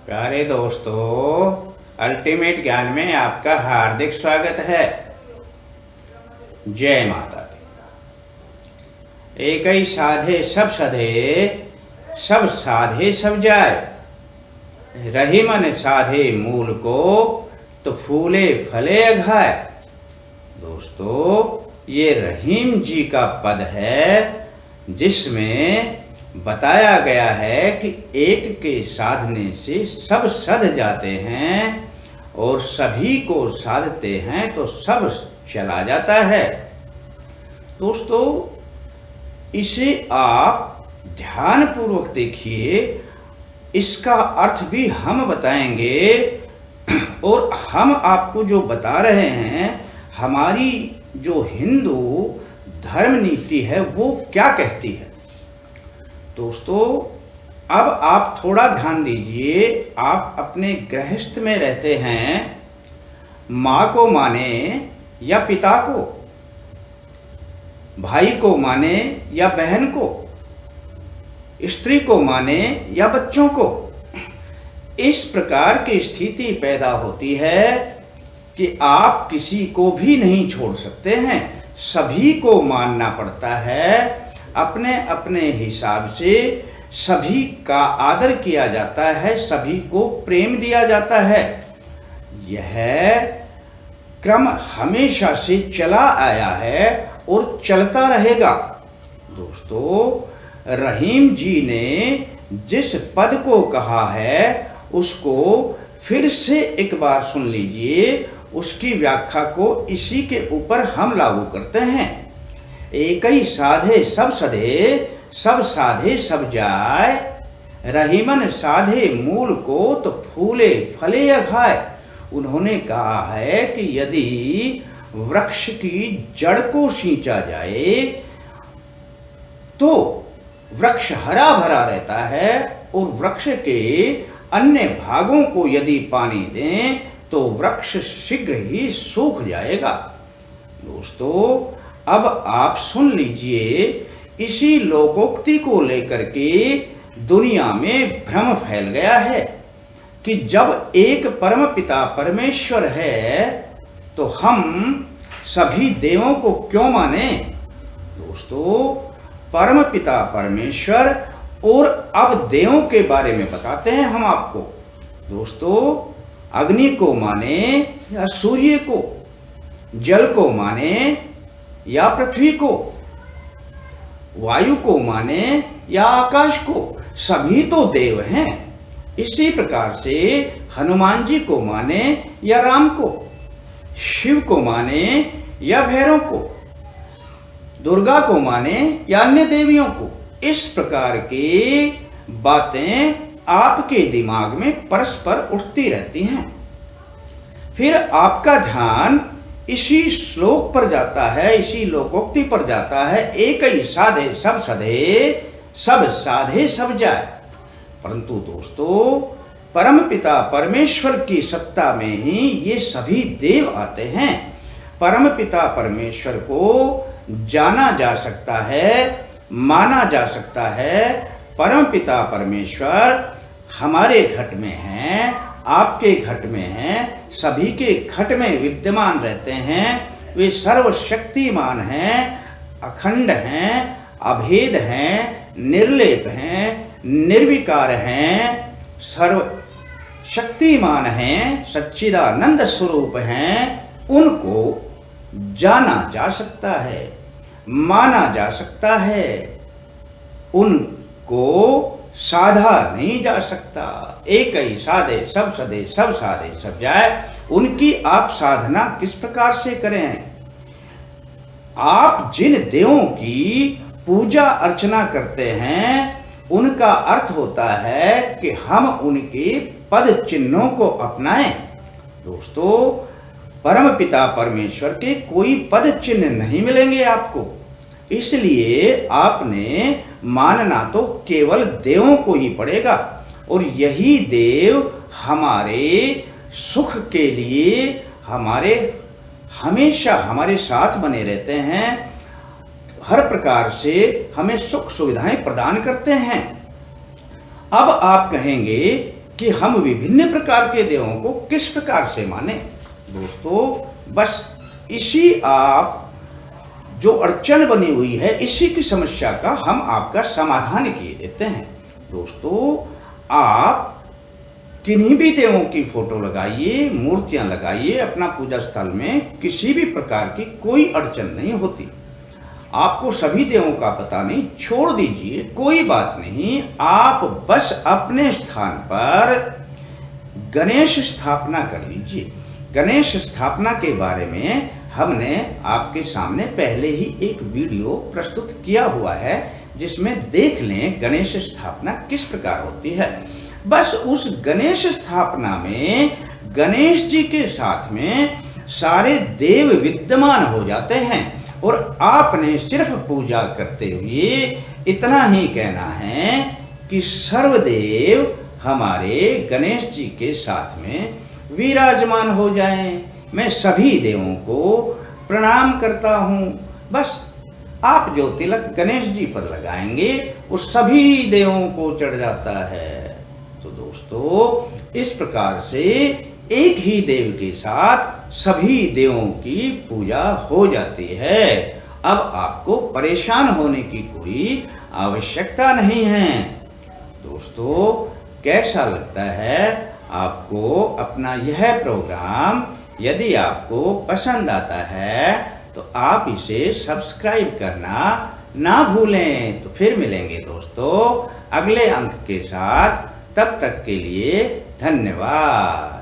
प्यारे दोस्तों, अल्टीमेट ज्ञान में आपका हार्दिक स्वागत है। जय माता दी। एक ही साधे सब सधे, सब साधे सब जाए। रही मन साधे मूल को, तो फूले फले अघाए। दोस्तों, ये रहीम जी का पद है जिसमें बताया गया है कि एक के साधने से सब सध जाते हैं और सभी को साधते हैं तो सब चला जाता है। दोस्तों, इसे आप ध्यान पूर्वक देखिए। इसका अर्थ भी हम बताएंगे और हम आपको जो बता रहे हैं, हमारी जो हिंदू धर्म नीति है वो क्या कहती है। दोस्तों, अब आप थोड़ा ध्यान दीजिए। आप अपने गृहस्थ में रहते हैं, माँ को माने या पिता को, भाई को माने या बहन को, स्त्री को माने या बच्चों को। इस प्रकार की स्थिति पैदा होती है कि आप किसी को भी नहीं छोड़ सकते हैं, सभी को मानना पड़ता है। अपने अपने हिसाब से सभी का आदर किया जाता है, सभी को प्रेम दिया जाता है। यह क्रम हमेशा से चला आया है और चलता रहेगा। दोस्तों, रहीम जी ने जिस पद को कहा है उसको फिर से एक बार सुन लीजिए। उसकी व्याख्या को इसी के ऊपर हम लागू करते हैं। एक ही साधे सब सधे, सब साधे सब जाए। रहीमन साधे मूल को, तो फूले फले अघाए। उन्होंने कहा है कि यदि वृक्ष की जड़ को सींचा जाए तो वृक्ष हरा भरा रहता है और वृक्ष के अन्य भागों को यदि पानी दें तो वृक्ष शीघ्र ही सूख जाएगा। दोस्तों, अब आप सुन लीजिए। इसी लोकोक्ति को लेकर के दुनिया में भ्रम फैल गया है कि जब एक परम पिता परमेश्वर है तो हम सभी देवों को क्यों माने। दोस्तों, परम पिता परमेश्वर और अब देवों के बारे में बताते हैं हम आपको। दोस्तों, अग्नि को माने या सूर्य को, जल को माने या पृथ्वी को, वायु को माने या आकाश को, सभी तो देव हैं। इसी प्रकार से हनुमान जी को माने या राम को, शिव को माने या भैरव को, दुर्गा को माने या अन्य देवियों को। इस प्रकार की बातें आपके दिमाग में परस्पर उठती रहती हैं। फिर आपका ध्यान इसी श्लोक पर जाता है, इसी लोकोक्ति पर जाता है। एक ही साधे सब सधे, सब साधे सब जाए। परंतु दोस्तों, परम पिता परमेश्वर की सत्ता में ही ये सभी देव आते हैं। परम पिता परमेश्वर को जाना जा सकता है, माना जा सकता है। परम पिता परमेश्वर हमारे घट में हैं, आपके घट में हैं, सभी के घट में विद्यमान रहते हैं। वे सर्वशक्तिमान हैं, अखंड हैं, अभेद हैं, निर्लेप हैं, निर्विकार हैं, सर्व शक्तिमान हैं, सच्चिदानंद स्वरूप हैं। उनको जाना जा सकता है, माना जा सकता है, उनको साधा नहीं जा सकता। एक ही साधे सब सधे, सब साधे सब जाए। उनकी आप साधना किस प्रकार से करें। आप जिन देवों की पूजा अर्चना करते हैं उनका अर्थ होता है कि हम उनके पद चिन्हों को अपनाएं। दोस्तों, परम पिता परमेश्वर के कोई पद चिन्ह नहीं मिलेंगे आपको, इसलिए आपने मानना तो केवल देवों को ही पड़ेगा। और यही देव हमारे सुख के लिए हमेशा हमारे साथ बने रहते हैं, हर प्रकार से हमें सुख सुविधाएं प्रदान करते हैं। अब आप कहेंगे कि हम विभिन्न प्रकार के देवों को किस प्रकार से माने। दोस्तों बस इसी आप जो अड़चन बनी हुई है, इसी की समस्या का हम आपका समाधान किए देते हैं। दोस्तों आप किन्हीं भी देवों की फोटो लगाइए, मूर्तियां लगाइए अपना पूजा स्थल में, किसी भी प्रकार की कोई अड़चन नहीं होती। आपको सभी देवों का पता नहीं, छोड़ दीजिए, कोई बात नहीं। आप बस अपने स्थान पर गणेश स्थापना कर लीजिए। गणेश स्थापना के बारे में हमने आपके सामने पहले ही एक वीडियो प्रस्तुत किया हुआ है, जिसमें देख लें गणेश स्थापना किस प्रकार होती है। बस उस गणेश स्थापना में गणेश जी के साथ में सारे देव विद्यमान हो जाते हैं और आपने सिर्फ पूजा करते हुए इतना ही कहना है कि सर्वदेव हमारे गणेश जी के साथ में विराजमान हो जाएं। मैं सभी देवों को प्रणाम करता हूं। बस आप जो तिलक गणेश जी पर लगाएंगे वो सभी देवों को चढ़ जाता है। तो दोस्तों इस प्रकार से एक ही देव के साथ सभी देवों की पूजा हो जाती है। अब आपको परेशान होने की कोई आवश्यकता नहीं है। दोस्तों कैसा लगता है आपको अपना यह प्रोग्राम? यदि आपको पसंद आता है तो आप इसे सब्सक्राइब करना ना भूलें। तो फिर मिलेंगे दोस्तों अगले अंक के साथ। तब तक के लिए धन्यवाद।